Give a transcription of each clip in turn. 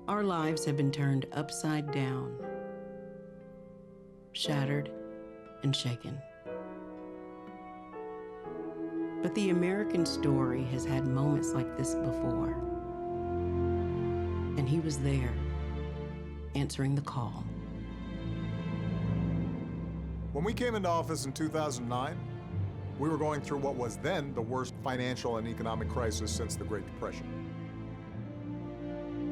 Our lives have been turned upside down, shattered and shaken. But the American story has had moments like this before. And he was there, answering the call. When we came into office in 2009, we were going through what was then the worst financial and economic crisis since the Great Depression.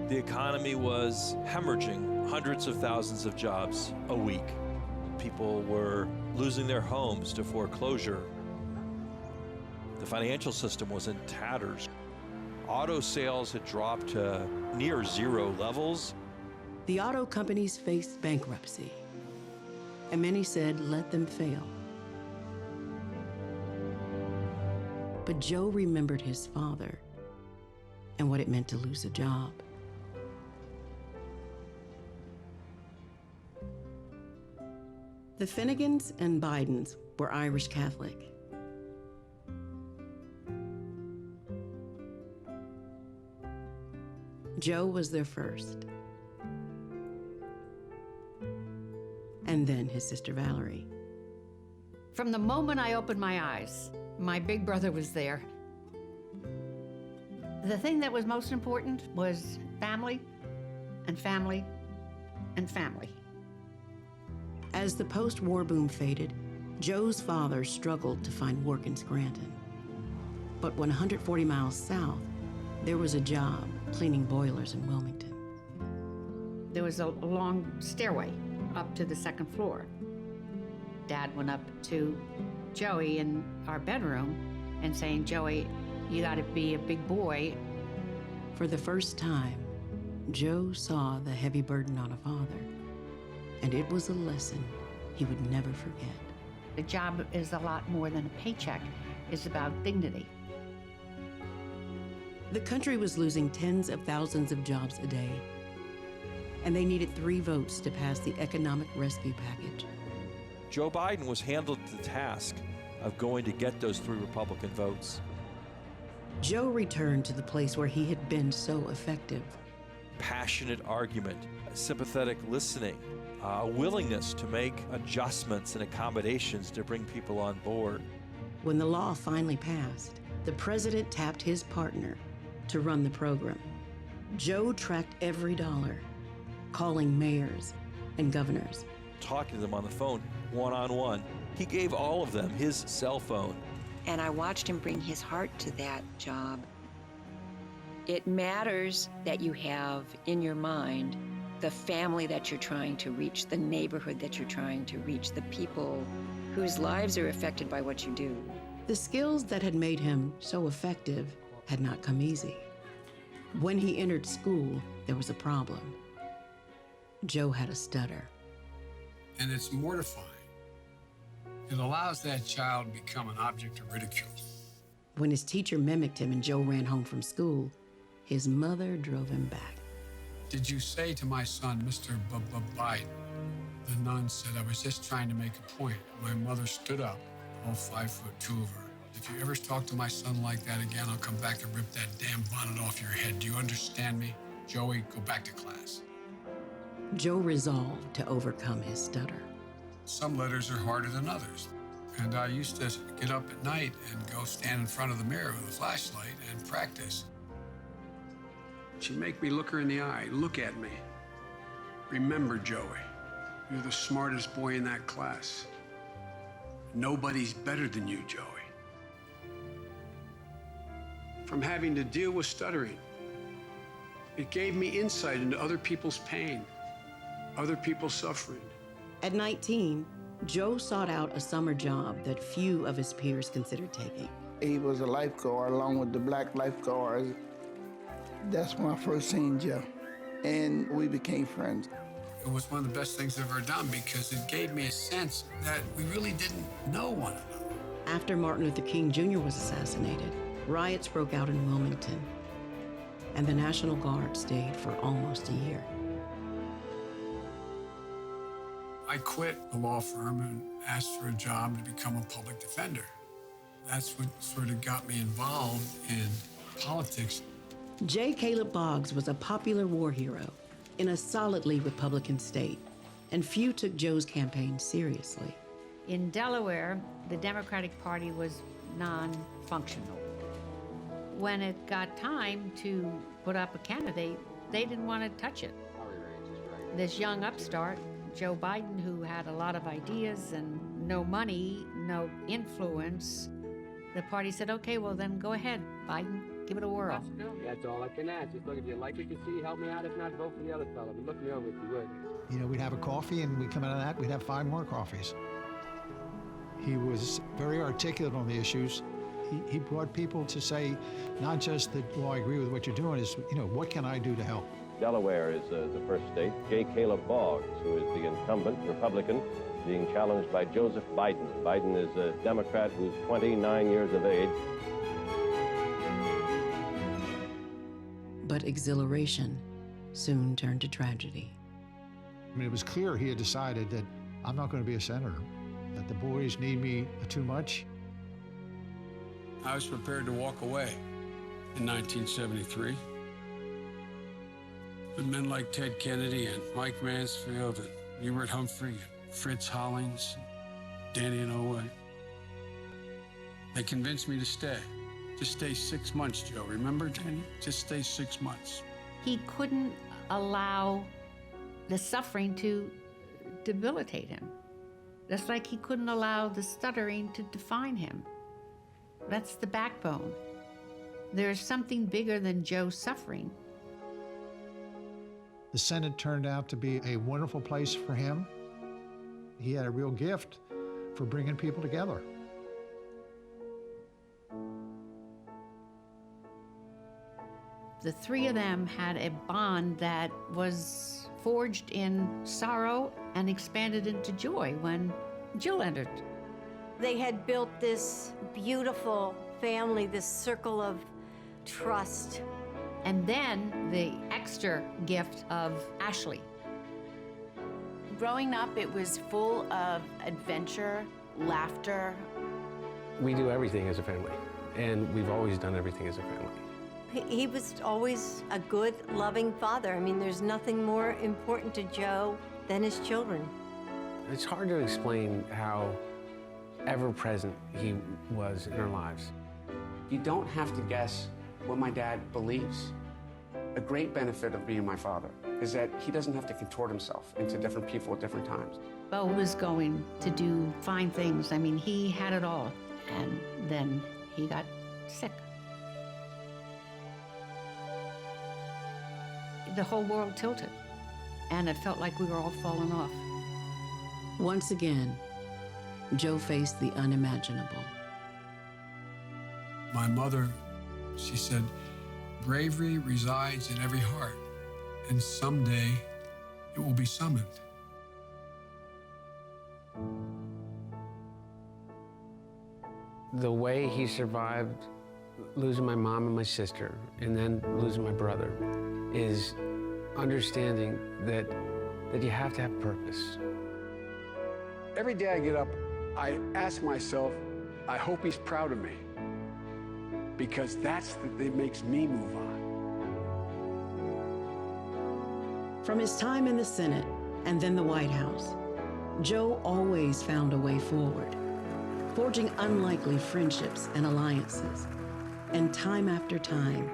The economy was hemorrhaging hundreds of thousands of jobs a week. People were losing their homes to foreclosure. The financial system was in tatters. Auto sales had dropped to near zero levels. The auto companies faced bankruptcy, and many said, let them fail. But Joe remembered his father and what it meant to lose a job. The Finnegans and Bidens were Irish Catholic. Joe was their first. And then his sister Valerie. From the moment I opened my eyes, my big brother was there. The thing that was most important was family and family and family. As the post-war boom faded, Joe's father struggled to find work in Scranton. But 140 miles south, there was a job cleaning boilers in Wilmington. There was a long stairway up to the second floor. Dad went up to Joey in our bedroom and saying, Joey, you gotta be a big boy. For the first time, Joe saw the heavy burden on a father, and it was a lesson he would never forget. The job is a lot more than a paycheck. It's about dignity. The country was losing tens of thousands of jobs a day, and they needed 3 votes to pass the economic rescue package. Joe Biden was handled the task of going to get those 3 Republican votes. Joe returned to the place where he had been so effective. Passionate argument, sympathetic listening, a willingness to make adjustments and accommodations to bring people on board. When the law finally passed, the president tapped his partner to run the program. Joe tracked every dollar, calling mayors and governors. Talking to them on the phone, one-on-one. He gave all of them his cell phone. And I watched him bring his heart to that job. It matters that you have in your mind the family that you're trying to reach, the neighborhood that you're trying to reach, the people whose lives are affected by what you do. The skills that had made him so effective had not come easy. When he entered school, there was a problem. Joe had a stutter. And it's mortifying. It allows that child to become an object of ridicule. When his teacher mimicked him and Joe ran home from school, his mother drove him back. Did you say to my son, Mr. Biden? The nun said, I was just trying to make a point. My mother stood up, all 5'2" of her. If you ever talk to my son like that again, I'll come back and rip that damn bonnet off your head. Do you understand me? Joey, go back to class. Joe resolved to overcome his stutter. Some letters are harder than others. And I used to get up at night and go stand in front of the mirror with a flashlight and practice. She'd make me look her in the eye. Look at me. Remember, Joey, you're the smartest boy in that class. Nobody's better than you, Joey. From having to deal with stuttering, it gave me insight into other people's pain, other people's suffering. At 19, Joe sought out a summer job that few of his peers considered taking. He was a lifeguard along with the black lifeguards. That's when I first seen Joe, and we became friends. It was one of the best things I've ever done because it gave me a sense that we really didn't know one another. After Martin Luther King Jr. was assassinated, riots broke out in Wilmington, and the National Guard stayed for almost a year. I quit the law firm and asked for a job to become a public defender. That's what sort of got me involved in politics. J. Caleb Boggs was a popular war hero in a solidly Republican state, and few took Joe's campaign seriously. In Delaware, the Democratic Party was non-functional. When it got time to put up a candidate, they didn't want to touch it. This young upstart, Joe Biden, who had a lot of ideas and no money, no influence, the party said, okay, well then go ahead, Biden, give it a whirl. That's all I can ask. Just look, if you like what you see, help me out. If not, vote for the other fellow. But look me over if you would. You know, we'd have a coffee, and we'd come out of that, we'd have 5 more coffees. He was very articulate on the issues. He brought people to say, not just that, well, I agree with what you're doing, is, you know, what can I do to help? Delaware is the first state. J. Caleb Boggs, who is the incumbent Republican, being challenged by Joseph Biden. Biden is a Democrat who's 29 years of age. But exhilaration soon turned to tragedy. I mean, it was clear he had decided that I'm not going to be a senator, that the boys need me too much. I was prepared to walk away in 1973. But men like Ted Kennedy and Mike Mansfield and Hubert Humphrey and Fritz Hollings, Danny Inouye, they convinced me to stay. Just stay 6 months, Joe. Remember, Danny? Just stay 6 months. He couldn't allow the suffering to debilitate him. Just like he couldn't allow the stuttering to define him. That's the backbone. There's something bigger than Joe's suffering. The Senate turned out to be a wonderful place for him. He had a real gift for bringing people together. The 3 of them had a bond that was forged in sorrow and expanded into joy when Jill entered. They had built this beautiful family, this circle of trust. And then the extra gift of Ashley. Growing up, it was full of adventure, laughter. We do everything as a family, and we've always done everything as a family. He was always a good, loving father. I mean, there's nothing more important to Joe than his children. It's hard to explain how ever-present he was in our lives. You don't have to guess what my dad believes. A great benefit of being my father is that he doesn't have to contort himself into different people at different times. Bo was going to do fine things. I mean, he had it all. And then he got sick. The whole world tilted, and it felt like we were all falling off. Once again, Joe faced the unimaginable. My mother, she said, bravery resides in every heart, and someday it will be summoned. The way he survived losing my mom and my sister, and then losing my brother, is understanding that you have to have purpose. Every day I get up, I ask myself, I hope he's proud of me, because that makes me move on. From his time in the Senate and then the White House, Joe always found a way forward, forging unlikely friendships and alliances. And time after time,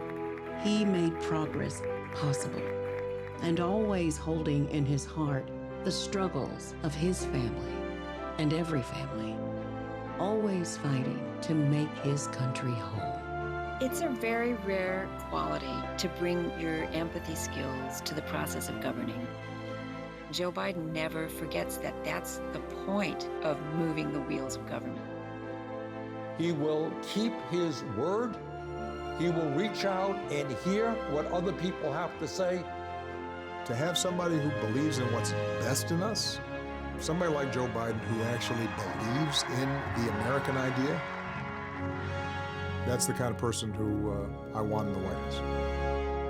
he made progress possible, and always holding in his heart the struggles of his family and every family, always fighting to make his country whole. It's a very rare quality to bring your empathy skills to the process of governing. Joe Biden never forgets that that's the point of moving the wheels of government. He will keep his word. He will reach out and hear what other people have to say. To have somebody who believes in what's best in us, somebody like Joe Biden who actually believes in the American idea, that's the kind of person who I want in the White House.